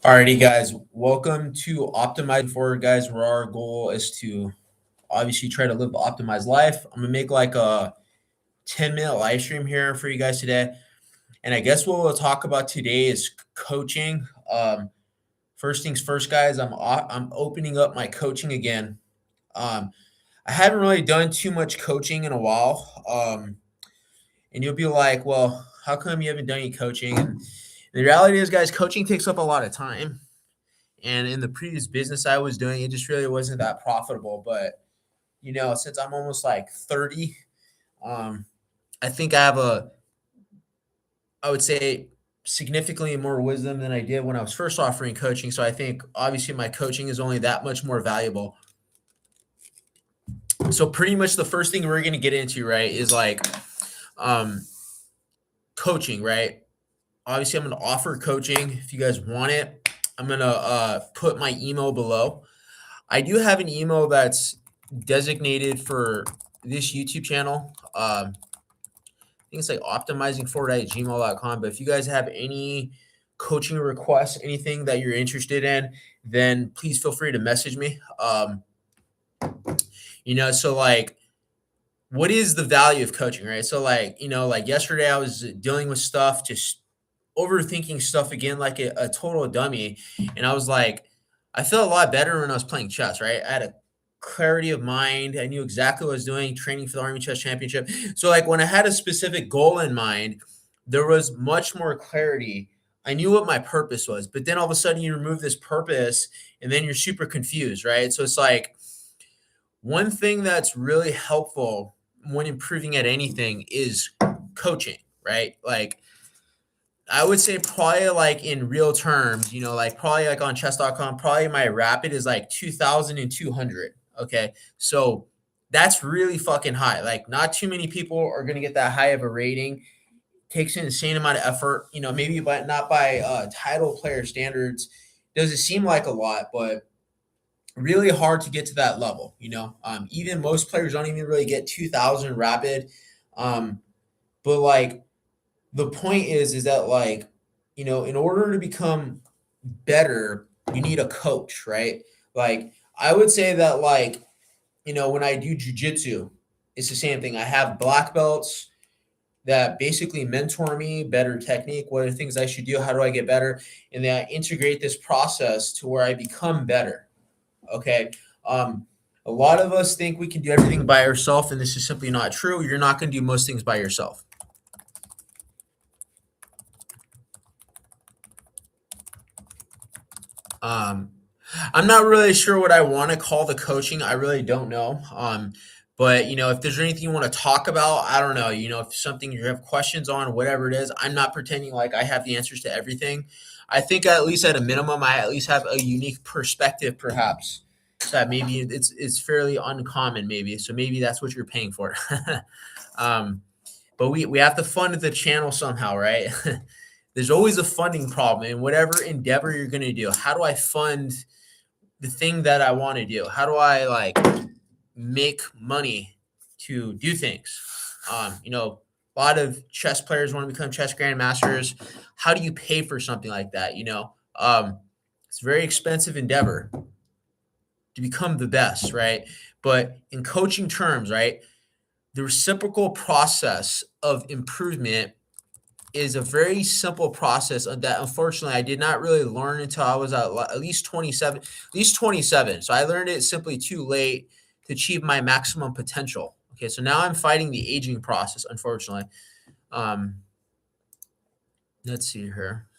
Alrighty, guys. Welcome to Optimize Forward, guys. Where our goal is to obviously try to live the optimized life. I'm gonna make like a 10-minute live stream here for you guys today, and I guess what we'll talk about today is coaching. First things first, guys. I'm opening up my coaching again. I haven't really done too much coaching in a while, and you'll be like, "Well, how come you haven't done any coaching?" And the reality is, guys, coaching takes up a lot of time. And in the previous business I was doing, it just really wasn't that profitable. But since I'm almost like 30, um, I think I have I would say, significantly more wisdom than I did when I was first offering coaching. So I think obviously my coaching is only that much more valuable. So pretty much the first thing we're going to get into, right, is like um, coaching, right? Obviously, I'm going to offer coaching if you guys want it. I'm going to put my email below. I do have an email that's designated for this YouTube channel. I think it's like optimizingforward@gmail.com. But if you guys have any coaching requests, anything that you're interested in, then please feel free to message me. So like, what is the value of coaching, right? So like, like yesterday I was dealing with stuff, just overthinking stuff again, like a total dummy. And I was like, I felt a lot better when I was playing chess, right? I had a clarity of mind. I knew exactly what I was doing, training for the Army Chess Championship. So, like, when I had a specific goal in mind, there was much more clarity. I knew what my purpose was, but then all of a sudden you remove this purpose and then you're super confused, right? So, it's like one thing that's really helpful when improving at anything is coaching, right? Like, I would say probably like in real terms, like probably like on chess.com, probably my rapid is like 2,200. Okay. So that's really fucking high. Like, not too many people are going to get that high of a rating. Takes an insane amount of effort, maybe, but not by title player standards. Does it seem like a lot, but really hard to get to that level. Even most players don't even really get 2,000 rapid. Um, but like, the point is that, like, in order to become better, you need a coach, right? Like, I would say that, like, when I do jujitsu, it's the same thing. I have black belts that basically mentor me better technique, what are the things I should do, how do I get better, and then I integrate this process to where I become better. Okay. A lot of us think we can do everything by ourselves, and this is simply not true. You're not going to do most things by yourself. Um, I'm not really sure what I want to call the coaching. I really don't know. But if there's anything you want to talk about, I don't know. If something you have questions on, whatever it is, I'm not pretending like I have the answers to everything. I think at least at a minimum, I at least have a unique perspective, perhaps. So that maybe it's fairly uncommon, maybe. So maybe that's what you're paying for. um, but we have to fund the channel somehow, right? There's always a funding problem in whatever endeavor you're going to do. How do I fund the thing that I want to do? How do I like make money to do things? A lot of chess players want to become chess grandmasters. How do you pay for something like that? It's a very expensive endeavor to become the best, right? But in coaching terms, right, the reciprocal process of improvement is a very simple process that unfortunately I did not really learn until I was at least 27, at least 27. So I learned it simply too late to achieve my maximum potential. Okay, so now I'm fighting the aging process, unfortunately. Um, let's see here.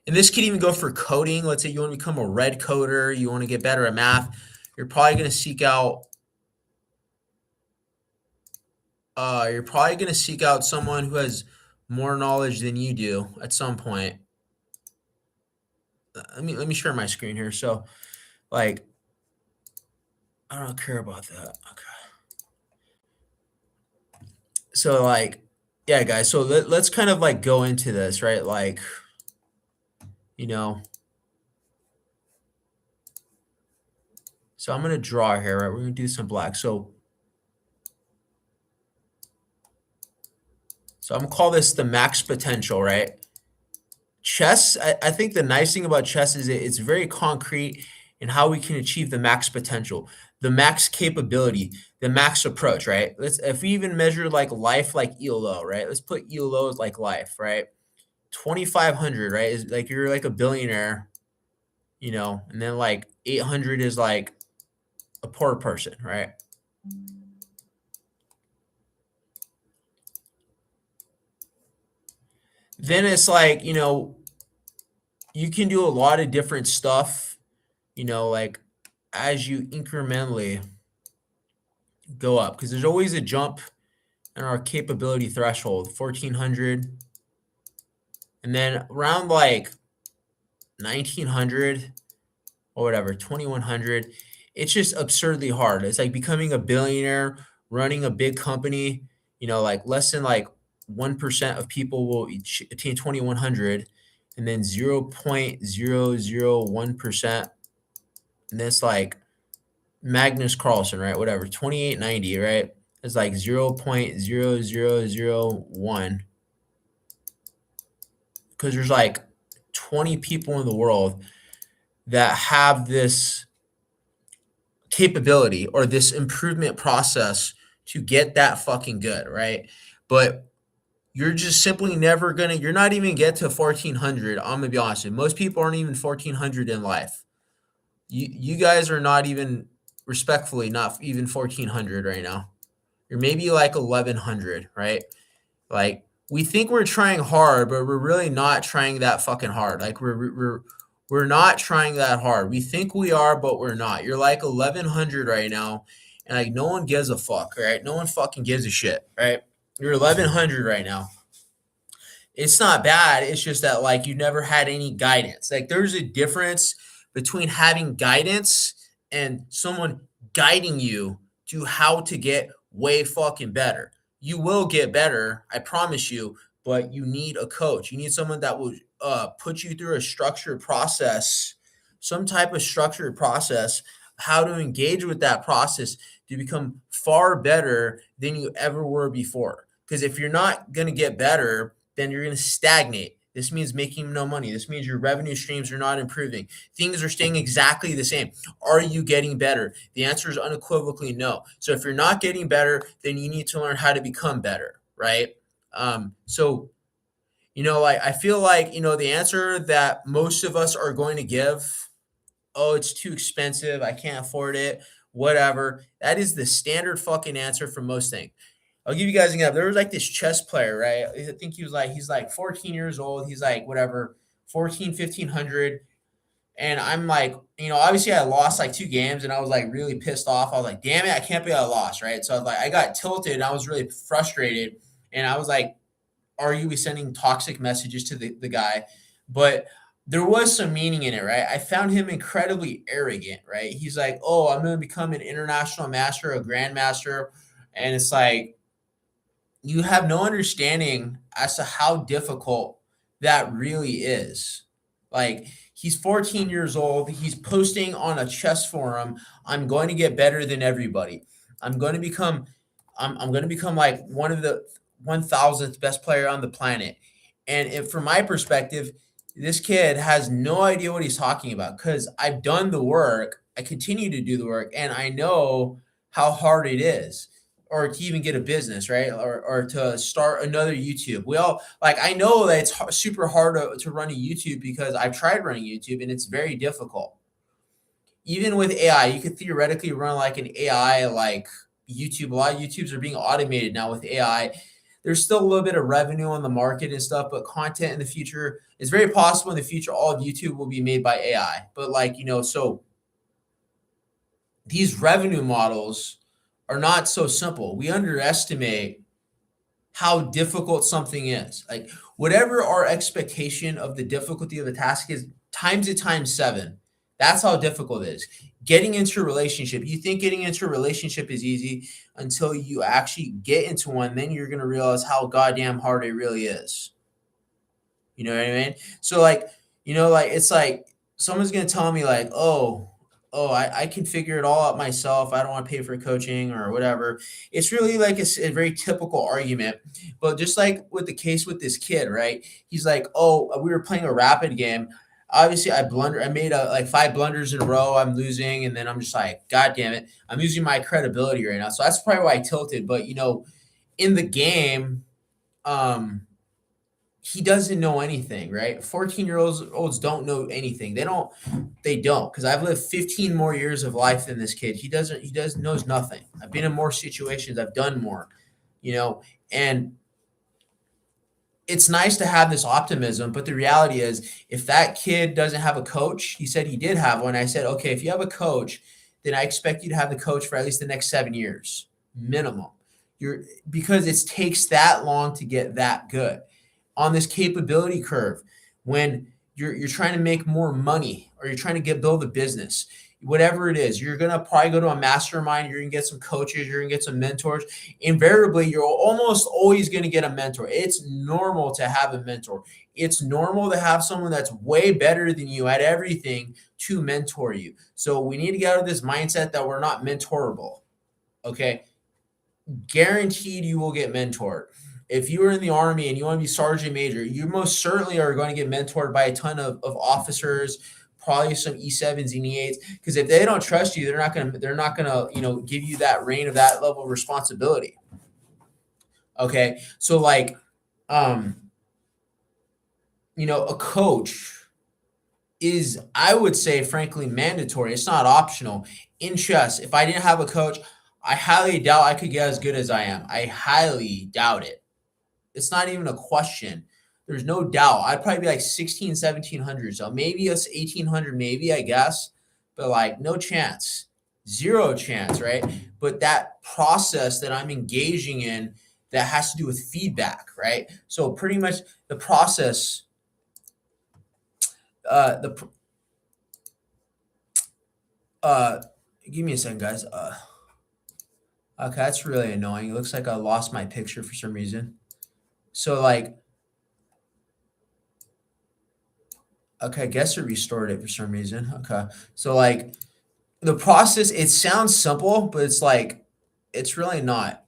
And this could even go for coding. Let's say you want to become a red coder, you want to get better at math. You're probably going to seek out someone who has more knowledge than you do at some point. Let me share my screen here. So, like, I don't care about that. Okay. So, like, yeah, guys. So let's kind of like go into this, right? Like, you know. So I'm gonna draw here, right? We're gonna do some black. So I'm gonna call this the max potential, right? chess, I think the nice thing about chess is it's very concrete in how we can achieve the max potential, the max capability, the max approach, right? Let's if we even measure like life like ELO, right? Let's put ELO as like life, right? 2,500, right? Is like you're like a billionaire, and then like 800 is like a poor person, right? Then it's like, you can do a lot of different stuff, like as you incrementally go up, because there's always a jump in our capability threshold, 1,400. And then around like 1,900 or whatever, 2,100, it's just absurdly hard. It's like becoming a billionaire, running a big company, like less than like 1% of people will attain 2,100, and then 0.001%. And that's like Magnus Carlsen, right? Whatever, 2,890, right? It's like 0.0001, because there's like 20 people in the world that have this capability or this improvement process to get that fucking good, right? But you're just simply never you're not even get to 1,400. I'm gonna be honest with you. Most people aren't even 1,400 in life. You guys are not even, respectfully, not even 1,400 right now. You're maybe like 1,100, right? Like, we think we're trying hard, but we're really not trying that fucking hard. Like, we're not trying that hard. We think we are, but we're not. You're like 1,100 right now, and like no one gives a fuck, right? No one fucking gives a shit, right? You're 1,100 right now. It's not bad. It's just that like you never had any guidance. Like, there's a difference between having guidance and someone guiding you to how to get way fucking better. You will get better, I promise you, but you need a coach. You need someone that will put you through a structured process, some type of structured process, how to engage with that process to become far better than you ever were before. Because if you're not going to get better, then you're going to stagnate. This means making no money. This means your revenue streams are not improving. Things are staying exactly the same. Are you getting better? The answer is unequivocally no. So if you're not getting better, then you need to learn how to become better, right? So, like I feel like, the answer that most of us are going to give, oh, it's too expensive, I can't afford it, whatever. That is the standard fucking answer for most things. I'll give you guys an example. There was like this chess player, right? I think he's like 14 years old. He's like, whatever, 14, 1,500. And I'm like, obviously I lost like 2 games and I was like really pissed off. I was like, damn it, I can't believe I lost, right? So I was like, I got tilted and I was really frustrated. And I was like, arguably sending toxic messages to the guy. But there was some meaning in it, right? I found him incredibly arrogant, right? He's like, oh, I'm going to become an international master, a grandmaster. And it's like, you have no understanding as to how difficult that really is. Like, he's 14 years old. He's posting on a chess forum, I'm going to get better than everybody. I'm going to become I'm going to become like one of the 1,000th best player on the planet. And from my perspective, this kid has no idea what he's talking about, because I've done the work. I continue to do the work, and I know how hard it is, or to even get a business, right? Or to start another YouTube. We all like, I know that it's super hard to run a YouTube, because I've tried running YouTube and it's very difficult. Even with AI, you could theoretically run like an AI like YouTube. A lot of YouTubes are being automated now with AI. There's still a little bit of revenue on the market and stuff, but content in the future, it's very possible in the future all of YouTube will be made by AI. But like, so these revenue models are not so simple. We underestimate how difficult something is. Like, whatever our expectation of the difficulty of the task is, times it times 7. That's how difficult it is. Getting into a relationship, you think getting into a relationship is easy until you actually get into one. Then you're going to realize how goddamn hard it really is. You know what I mean? So like, like it's like someone's going to tell me like, oh, oh, I can figure it all out myself. I don't want to pay for coaching or whatever. It's really like a very typical argument. But just like with the case with this kid, right? He's like, oh, we were playing a rapid game. Obviously, I blunder. I made like 5 blunders in a row. I'm losing, and then I'm just like, God damn it, I'm losing my credibility right now. So that's probably why I tilted. But in the game, um, he doesn't know anything, right? 14-year-olds don't know anything. They don't, because I've lived 15 more years of life than this kid. He does knows nothing. I've been in more situations, I've done more, you know, and it's nice to have this optimism, but the reality is if that kid doesn't have a coach, he said he did have one. I said, okay, if you have a coach, then I expect you to have the coach for at least the next 7 years minimum. Because it takes that long to get that good on this capability curve. When you're trying to make more money, or you're trying to build a business, whatever it is, you're gonna probably go to a mastermind, you're gonna get some coaches, you're gonna get some mentors. Invariably, you're almost always gonna get a mentor. It's normal to have a mentor. It's normal to have someone that's way better than you at everything to mentor you. So we need to get out of this mindset that we're not mentorable. Okay, guaranteed you will get mentored. If you are in the army and you want to be sergeant major, you most certainly are going to get mentored by a ton of officers, probably some E7s and E8s. Because if they don't trust you, they're not gonna give you that reign of that level of responsibility. Okay. So like um, a coach is, I would say, frankly, mandatory. It's not optional. In chess, if I didn't have a coach, I highly doubt I could get as good as I am. I highly doubt it. It's not even a question. There's no doubt. I'd probably be like 16, 1700. So maybe it's 1800, maybe, I guess. But like, no chance. Zero chance, right? But that process that I'm engaging in, that has to do with feedback, right? So pretty much the process, the give me a second, guys. Okay, that's really annoying. It looks like I lost my picture for some reason. So like, okay, I guess it restored it for some reason. Okay. So like the process, it sounds simple, but it's really not.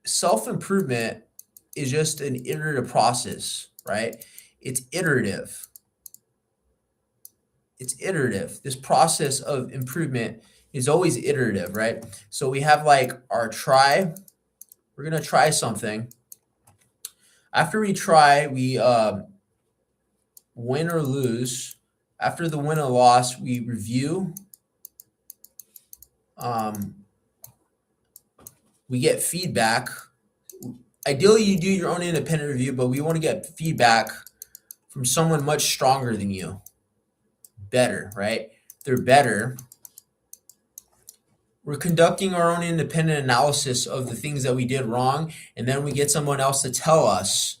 Self-improvement is just an iterative process, right? It's iterative. It's iterative. This process of improvement is always iterative, right? So we have like our try. We're gonna try something. After we try, we win or lose. After the win or loss, we review. Um, we get feedback. Ideally, you do your own independent review, but we want to get feedback from someone much stronger than you. Better, right? They're better. We're conducting our own independent analysis of the things that we did wrong, and then we get someone else to tell us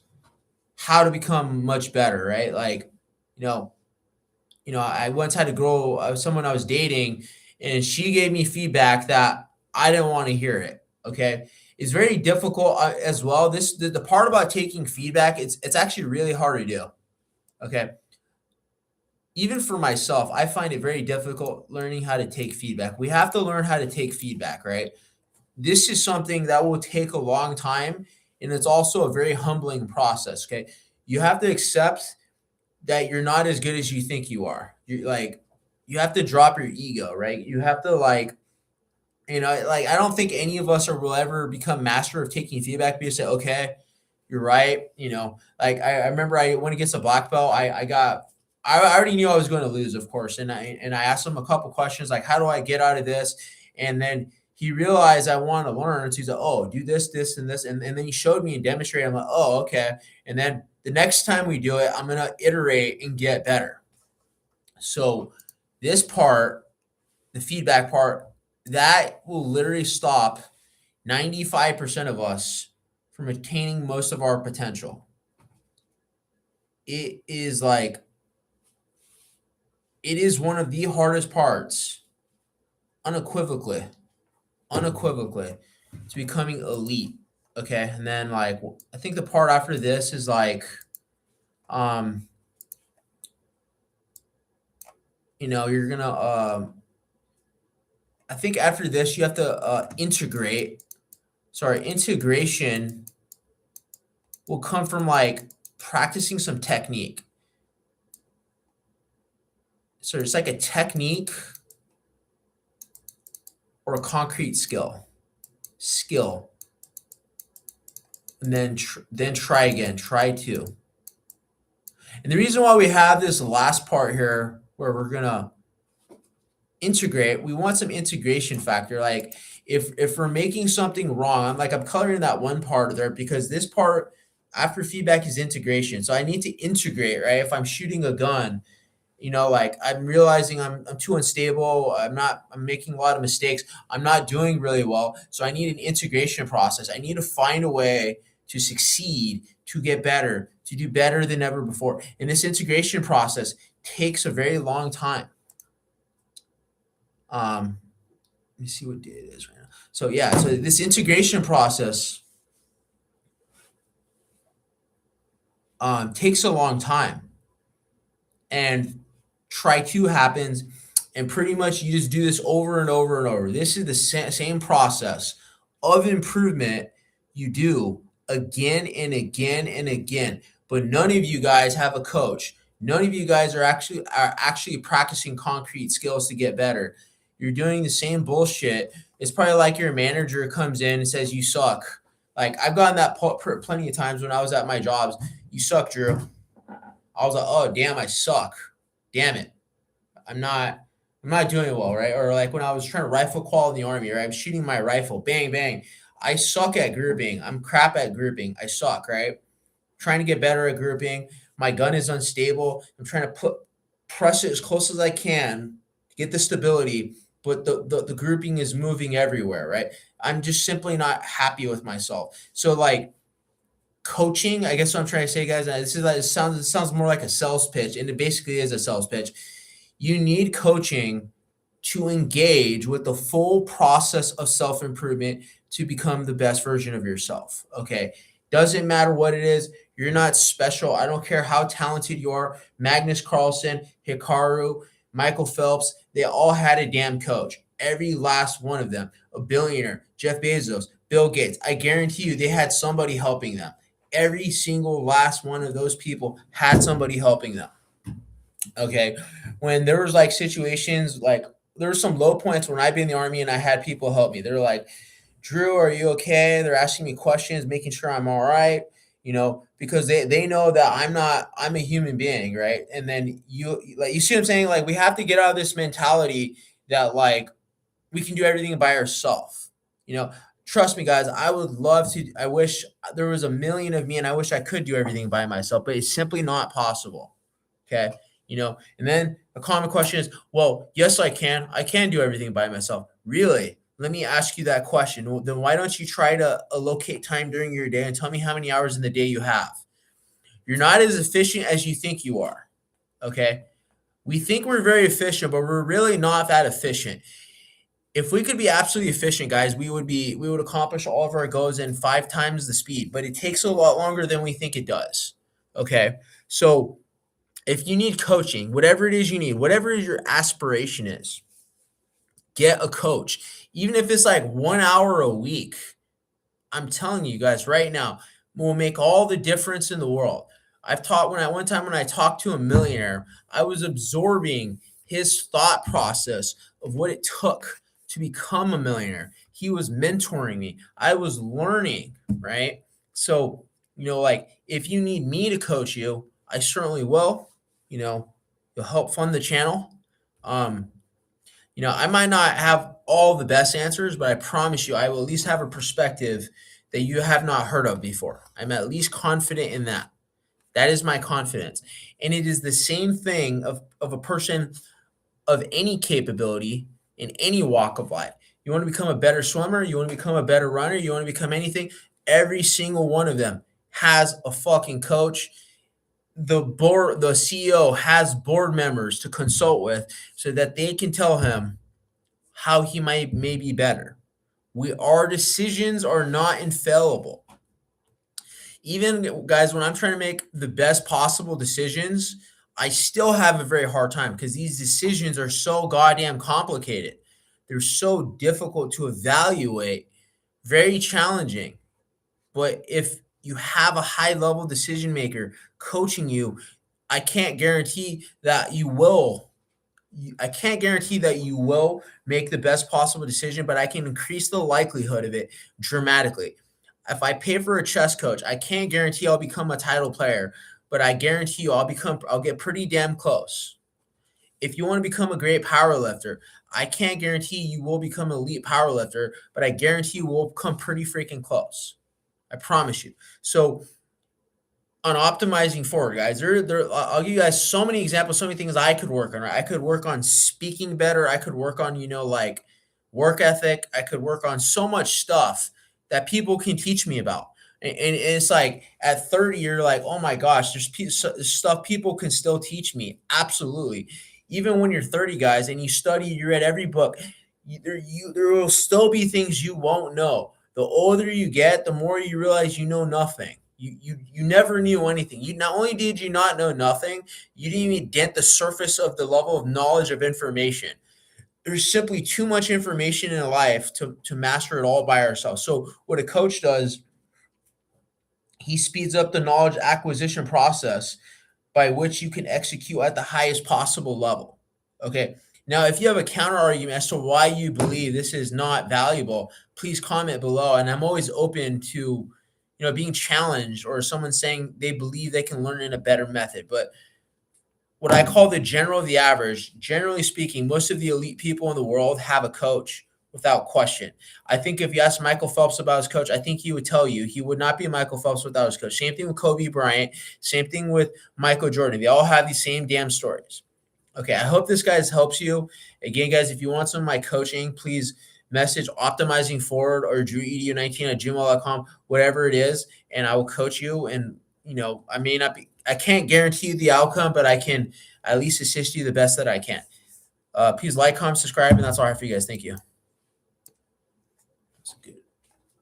how to become much better, right? Like, you know, I once had a girl, someone I was dating, and she gave me feedback that I didn't want to hear it. Okay, it's very difficult as well. The part about taking feedback, it's actually really hard to do. Okay, even for myself, I find it very difficult learning how to take feedback. We have to learn how to take feedback, right? This is something that will take a long time, and it's also a very humbling process. Okay, you have to accept that you're not as good as you think you are. You have to drop your ego, right? You have to like, I don't think any of us will ever become master of taking feedback. Because say, okay, you're right. Like I remember I went against a black belt. I already knew I was going to lose, of course, and I asked him a couple questions like, how do I get out of this? And then he realized I wanted to learn. So he's like, oh, do this, this, and this, and then he showed me and demonstrated. I'm like, oh, okay. And then the next time we do it, I'm gonna iterate and get better. So this part, the feedback part, that will literally stop 95% of us from attaining most of our potential. It is one of the hardest parts, unequivocally, to becoming elite. Okay. And then like, I think the part after this is like, you're gonna I think after this, you have to integrate. Sorry, integration will come from like practicing some technique. So it's like a technique or a concrete skill, and then try again. Try two. And the reason why we have this last part here, where we're gonna integrate, we want some integration factor. Like if we're making something wrong, I'm coloring that one part there because this part after feedback is integration. So I need to integrate, right? If I'm shooting a gun, like I'm realizing I'm too unstable. I'm making a lot of mistakes. I'm not doing really well. So I need an integration process. I need to find a way to succeed, to get better, to do better than ever before. And this integration process takes a very long time. Let me see what day it is right now. So yeah, so this integration process takes a long time, and try two happens, and pretty much you just do this over and over and over. This is the same process of improvement you do again and again and again. But none of you guys have a coach. None of you guys are actually practicing concrete skills to get better. You're doing the same bullshit. It's probably like your manager comes in and says you suck. Like I've gotten that plenty of times when I was at my jobs. You suck, Drew. I was like, oh damn, I suck. Damn it. I'm not I'm not doing well, right? Or like when I was trying to rifle qual in the army, right? I'm shooting my rifle, bang, bang. I suck at grouping. I'm crap at grouping. I suck, right? Trying to get better at grouping. My gun is unstable. I'm trying to press it as close as I can to get the stability, but the grouping is moving everywhere, right? I'm just simply not happy with myself. So like coaching, I guess what I'm trying to say, guys, it sounds more like a sales pitch, and it basically is a sales pitch. You need coaching to engage with the full process of self improvement to become the best version of yourself. Okay. Doesn't matter what it is. You're not special. I don't care how talented you are. Magnus Carlsen, Hikaru, Michael Phelps, they all had a damn coach. Every last one of them, a billionaire, Jeff Bezos, Bill Gates. I guarantee you they had somebody helping them. Every single last one of those people had somebody helping them. Okay. When there was like situations, like there were some low points when I'd be in the army and I had people help me. They're like, Drew, are you okay? They're asking me questions, making sure I'm all right, because they know that I'm a human being, right? And then you see what I'm saying? Like we have to get out of this mentality that like we can do everything by ourselves. You know, trust me, guys, I would love to. I wish there was a million of me and I wish I could do everything by myself, but it's simply not possible. Okay. And then a common question is, well, yes, I can. I can do everything by myself. Really? Let me ask you that question. Well, then why don't you try to allocate time during your day and tell me how many hours in the day you have? You're not as efficient as you think you are. Okay. We think we're very efficient, but we're really not that efficient. If we could be absolutely efficient, guys, we would accomplish all of our goals in 5 times the speed, but it takes a lot longer than we think it does. Okay. So if you need coaching, whatever it is you need, whatever your aspiration is, get a coach. Even if it's like 1 hour a week, I'm telling you guys right now, will make all the difference in the world. I've taught one time when I talked to a millionaire, I was absorbing his thought process of what it took to become a millionaire. He was mentoring me. I was learning, right? So, like if you need me to coach you, I certainly will. You'll help fund the channel. Um, I might not have all the best answers, but I promise you, I will at least have a perspective that you have not heard of before. I'm at least confident in that. That is my confidence. And it is the same thing of a person of any capability in any walk of life. You want to become a better swimmer, you want to become a better runner, you want to become anything, every single one of them has a fucking coach. The CEO has board members to consult with so that they can tell him how he may be better. Our decisions are not infallible. Even guys, when I'm trying to make the best possible decisions, I still have a very hard time because these decisions are so goddamn complicated. They're so difficult to evaluate, very challenging. But if you have a high level decision maker coaching you, I can't guarantee that you will. I can't guarantee that you will make the best possible decision, but I can increase the likelihood of it dramatically. If I pay for a chess coach, I can't guarantee I'll become a title player, but I guarantee you I'll get pretty damn close. If you want to become a great power lifter, I can't guarantee you will become an elite power lifter, but I guarantee you will come pretty freaking close. I promise you. So on optimizing forward, guys, I'll give you guys so many examples, so many things I could work on. Right? I could work on speaking better. I could work on, like work ethic. I could work on so much stuff that people can teach me about. And it's like at 30, you're like, oh my gosh, there's stuff people can still teach me. Absolutely. Even when you're 30, guys, and you study, you read every book, there will still be things you won't know. The older you get, the more you realize you know nothing. You never knew anything. You not only did you not know nothing, you didn't even dent the surface of the level of knowledge of information. There's simply too much information in life to master it all by ourselves. So what a coach does, he speeds up the knowledge acquisition process by which you can execute at the highest possible level. Okay. Now, if you have a counter argument as to why you believe this is not valuable, please comment below. And I'm always open to, being challenged or someone saying they believe they can learn in a better method. But what I call the general of the average, generally speaking, most of the elite people in the world have a coach without question. I think if you ask Michael Phelps about his coach, I think he would tell you he would not be Michael Phelps without his coach. Same thing with Kobe Bryant. Same thing with Michael Jordan. They all have these same damn stories. Okay, I hope this, guys, helps you. Again, guys, if you want some of my coaching, please message optimizing forward or drewedu19@gmail.com, whatever it is, and I will coach you. And, I can't guarantee you the outcome, but I can at least assist you the best that I can. Please like, comment, subscribe, and that's all I have for you guys. Thank you. That's good.